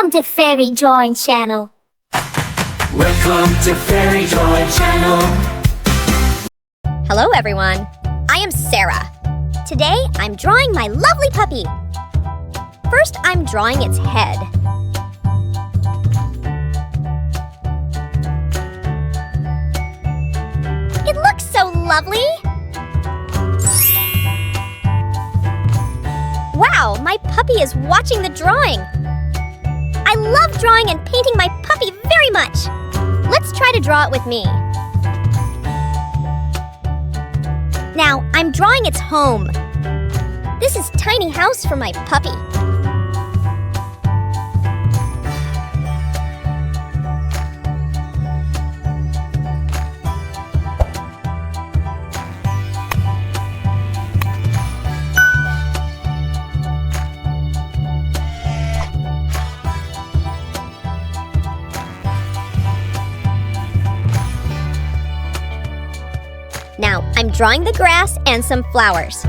Welcome to Fairy Drawing Channel. Welcome to Fairy Drawing Channel. Hello everyone, I am Sarah. Today I'm drawing my lovely puppy. First I'm drawing its head. It looks so lovely. Wow, my puppy is watching the drawing. I love drawing and painting my puppy very much. Let's try to draw it with me. Now, I'm drawing its home. This is tiny house for my puppy. Now, I'm drawing the grass and some flowers.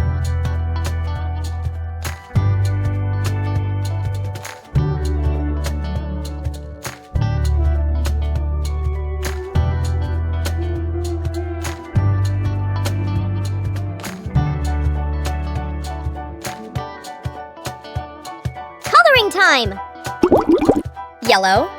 Coloring time! Yellow.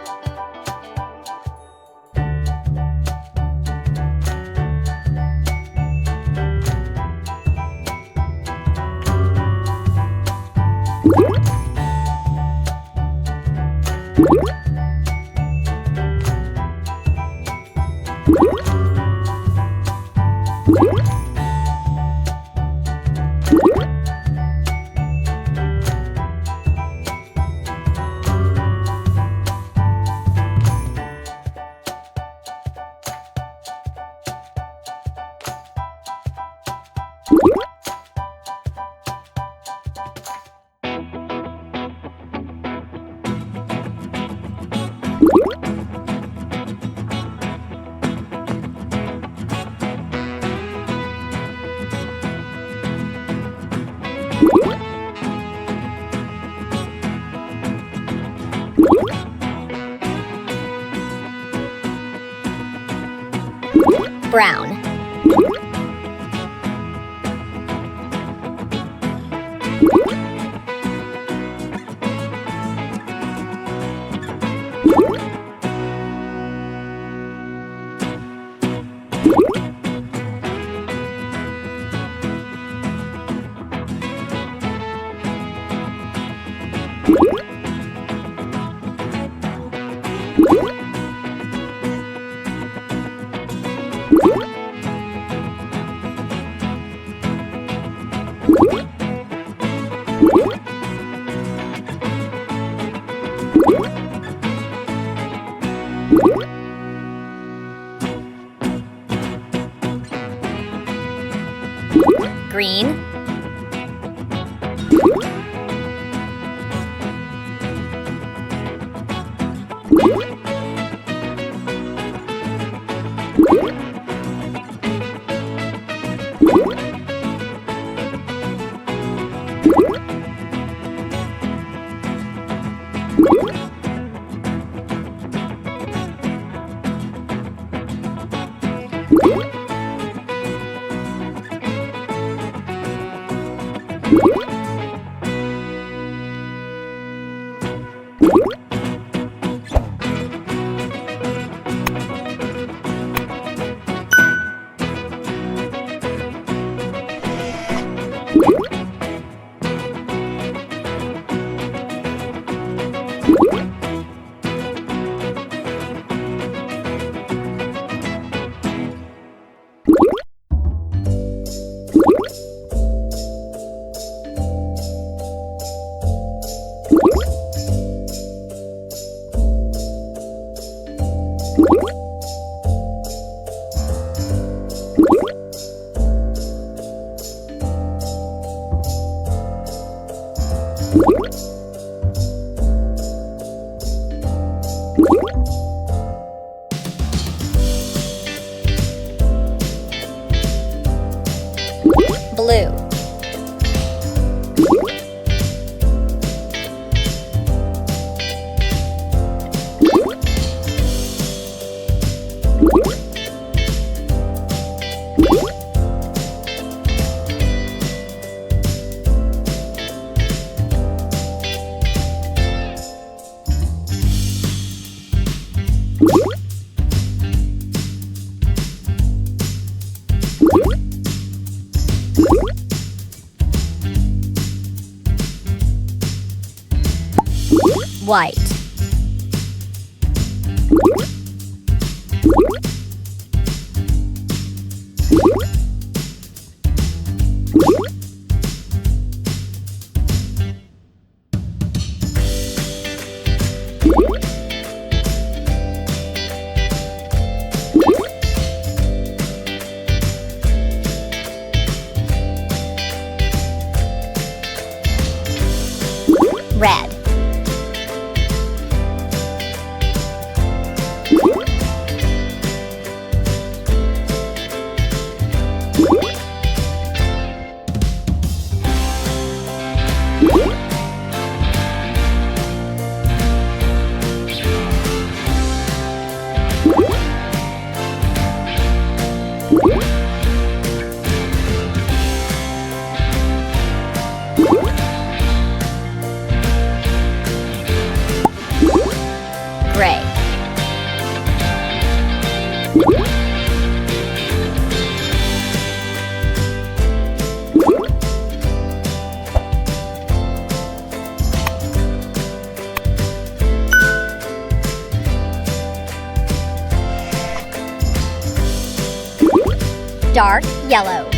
Brown. white. Red. Gray. Dark yellow.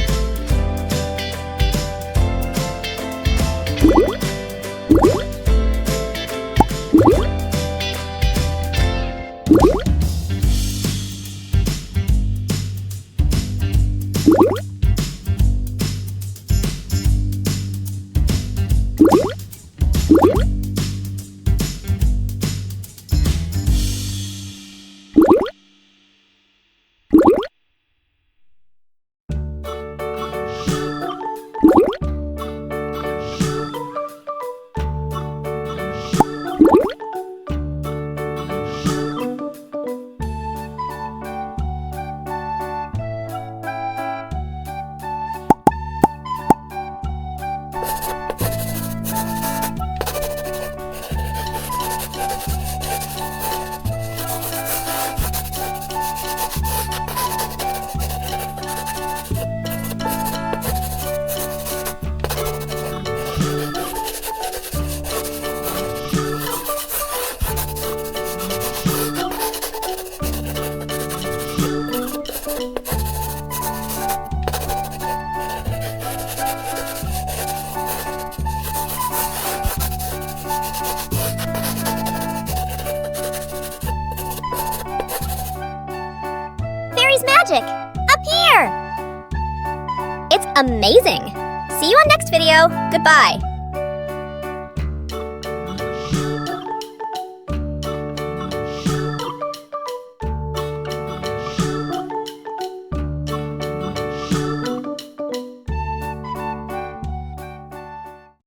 Fairy's magic! Up here! It's amazing! See you on next video. Goodbye.